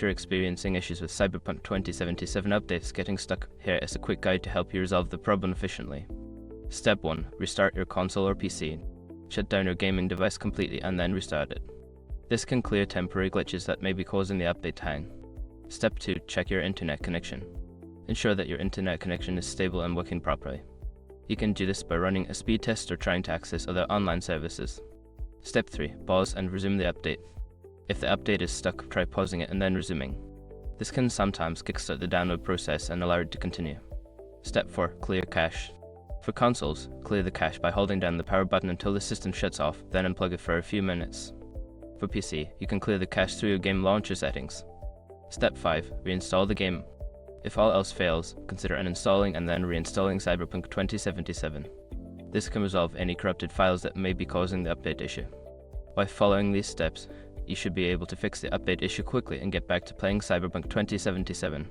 If you're experiencing issues with Cyberpunk 2077 updates getting stuck, here is a quick guide to help you resolve the problem efficiently. Step 1. Restart your console or PC. Shut down your gaming device completely and then restart it. This can clear temporary glitches that may be causing the update to hang. Step 2. Check your internet connection. Ensure that your internet connection is stable and working properly. You can do this by running a speed test or trying to access other online services. Step 3. Pause and resume the update. If the update is stuck, try pausing it and then resuming. This can sometimes kickstart the download process and allow it to continue. Step 4. Clear cache. For consoles, clear the cache by holding down the power button until the system shuts off, then unplug it for a few minutes. For PC, you can clear the cache through your game launcher settings. Step 5. Reinstall the game. If all else fails, consider uninstalling and then reinstalling Cyberpunk 2077. This can resolve any corrupted files that may be causing the update issue. By following these steps, you should be able to fix the update issue quickly and get back to playing Cyberpunk 2077.